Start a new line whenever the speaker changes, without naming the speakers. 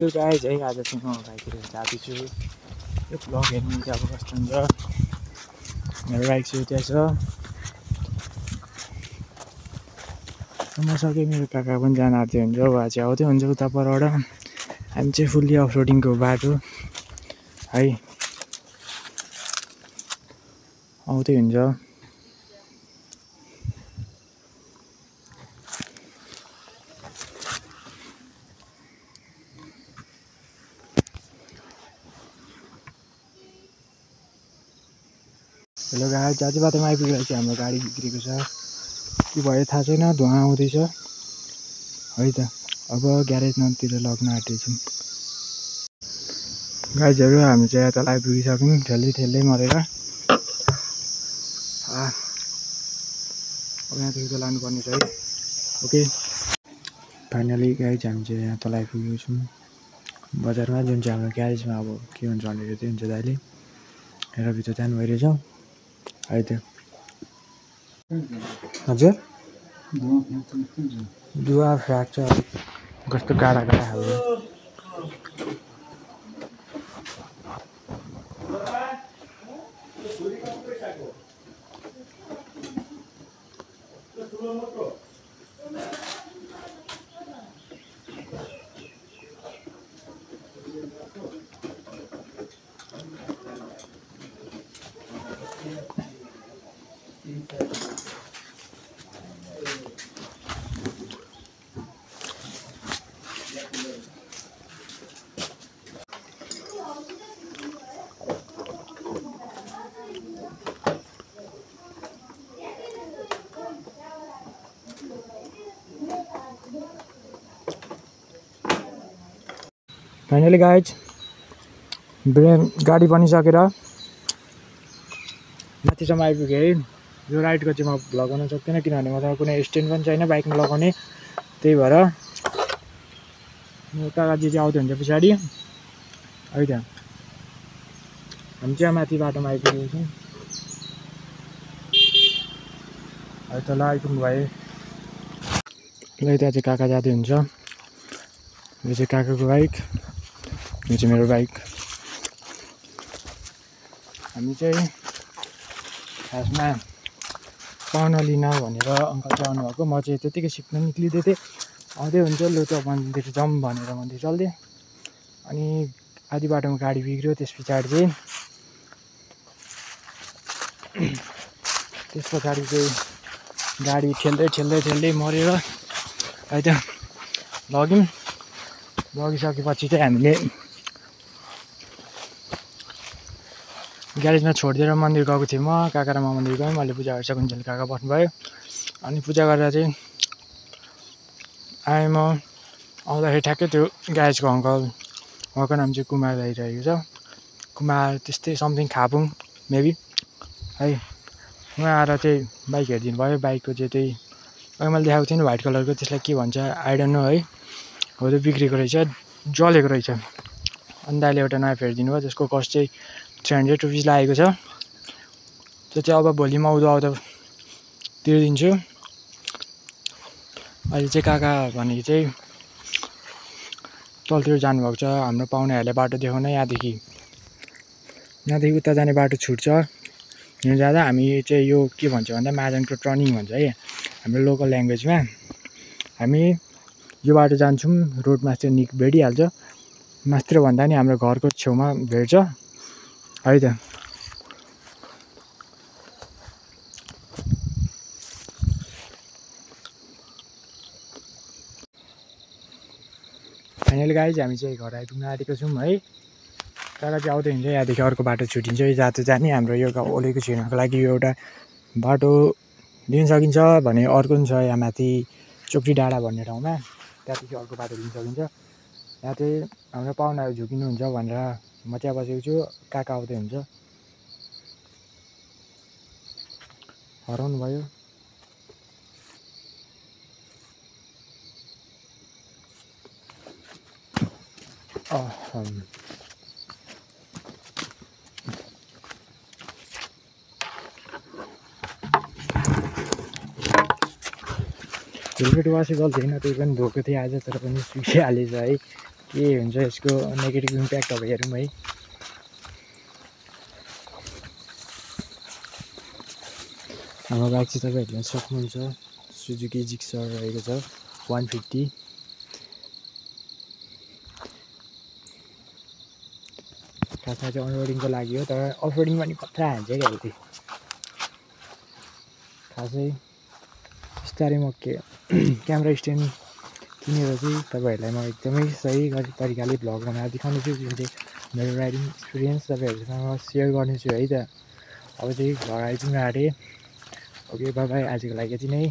Guys है आज चाहिँ म बाइकतिर जाँदैछु। यो ब्लग हेर्नु चाहिँ अब कस्तो हुन्छ। मेरो बाइक चाहिँ त्यहाँ छ। म सके मेरो काका पनि जान आँट्दै हुन्छ। उहाँ चाहिँ आउँदै हुन्छ उता परबाट। हामी चाहिँ फुल्ली अफरोडिङको बाटो है आउँदै हुन्छ। हेलो गाइस, जाति बाटोमा आइपुगेर चाहिँ हाम्रो गाडी बिग्रेको छ। के भयो थाहा छैन, धुवा आउँदैछ है त। अब ग्यारेजतिर लग्न आँटेछौँ। गाइजहरू हामी चाहिँ यता आइपुगिसक्यौँ ठेल्दै मरेर। अब यहाँदेखि त लानुपर्ने छ है। ओके फाइनली गाइज हामी चाहिँ यहाँ तल आइपुगेको छौँ बजारमा, जुन चाहिँ हाम्रो ग्यारेजमा अब के हुन्छ भनेर चाहिँ हुन्छ दाइले हेर भित्र जानु भइरहेछ है त्यो। हजुर दुवा फ्र्याक्चर कस्तो गाडा खालको। फाइनली गाइज गाडी बनिसकेर माथिसम्म आइपुगेँ है। यो राइडको चाहिँ म भ्लग गर्न सक्दिनँ किनभने मसँग कुनै स्ट्यान्ड पनि छैन बाइकमा लगाउने। त्यही भएर म काकाजी चाहिँ आउँदै हुन्छ पछाडि है त। हामी चाहिँ माथि बाटोमा आइपुगेको छौँ है त। ल आइपुग्नु भयो। ल त्यहाँ चाहिँ काका जाँदै हुन्छ। यो चाहिँ काकाको बाइक, यो चाहिँ मेरो बाइक। हामी चाहिँ खासमा पाहुना लिन भनेर अङ्कल चाहिँ आउनुभएको। म चाहिँ त्यतिकै सिक्न निक्लिँदै थिएँ। आउँदै हुन्छ लु त मन्दिर जाउँ भनेर मन्दिर चल्दिएँ। अनि आधी बाटोमा गाडी बिग्रियो। त्यस पछाडि चाहिँ गाडी ठेल्दै मरेर है त लग्यौँ। लगिसकेपछि चाहिँ हामीले ग्यारेजमा छोडिदिएर मन्दिर गएको थिएँ। म काका र म मन्दिर गयौँ। मैले पूजा गरिसकुन्जेल काका बस्नुभयो। अनि पूजा गरेर चाहिँ आएँ। म आउँदाखेरि ठ्याक्कै त्यो ग्यारेजको अङ्कल, उहाँको नाम चाहिँ कुमार आइरहेको छ। कुमार त्यस्तै समथिङ खापुङ मेबी है। उहाँ आएर चाहिँ बाइक हेरिदिनु भयो। बाइकको चाहिँ त्यही अघि मैले देखाएको थिएँ नि व्हाइट कलरको, त्यसलाई के भन्छ आई डोन्ट नो है। हो त्यो बिग्रेको रहेछ, जलेको रहेछ। अनि दाइले एउटा नयाँ फेरिदिनु भयो। त्यसको कस्ट चाहिँ 300 रुपिस लागेको छ। त्यो चाहिँ अब भोलि म आउँदा तिर्दिन्छु। अहिले चाहिँ काका भनेको चाहिँ तलतिर जानुभएको छ। हाम्रो पाहुनाहरूले बाटो देखाउन यहाँदेखि उता जाने बाटो छुट्छ। यहाँ जाँदा हामी चाहिँ यो के भन्छ भन्दा महाजनको टर्निङ भन्छ है हाम्रो लोकल ल्याङ्ग्वेजमा। हामी यो बाटो जान्छौँ, रोड मास्तिर भेटिहाल्छ। मास्तिर भन्दा नि हाम्रो घरको छेउमा भेट्छ है त। फाइनली गाइज हामी चाहिँ घर आइपुग्न आँटेको छौँ है। काका चाहिँ आउँदै हुन्छ। यहाँदेखि अर्को बाटो छुटिन्छ। यो जाँदा जाने हाम्रो यो ओलेको छिर्नको लागि यो एउटा बाटो लिन सकिन्छ भने अर्को पनि छ यहाँ माथि चोकटी डाँडा भन्ने ठाउँमा। त्यहाँदेखि अर्को बाटो लिन सकिन्छ। यहाँ चाहिँ हाम्रो पाहुनाहरू झुकिनुहुन्छ भनेर म त्यहाँ बसेको छु। काका आउँदै हुन्छ। हराउनु भयो। हेलमेट वासेबल थिएन, त्यही पनि धोएको थिएँ आज, तर पनि सुकिहालेछ है। के हुन्छ यसको नेगेटिभ इम्प्याक्ट अब हेरौँ है। हाम्रो बाइक चाहिँ तपाईँहरूले सक्नुहुन्छ सुजुकी जिक्सर रहेको छ 150। खासमा चाहिँ अनरोडिङको लागि हो, तर अफरोडिङ पनि खतरा हान्छ क्या अहिले। खासै बिस्तारै म क्यामेरा स्ट्यान्ड किनेर चाहिँ तपाईँहरूलाई म एकदमै सही तरिकाले भ्लग बनाएर देखाउनेछु, जुन चाहिँ मेरो राइडिङ एक्सपिरियन्स तपाईँहरूसँग सेयर गर्नेछु है त। अब चाहिँ घर आइपुग्न आँटेँ। ओके बाई बाई, आजको लागि यति नै।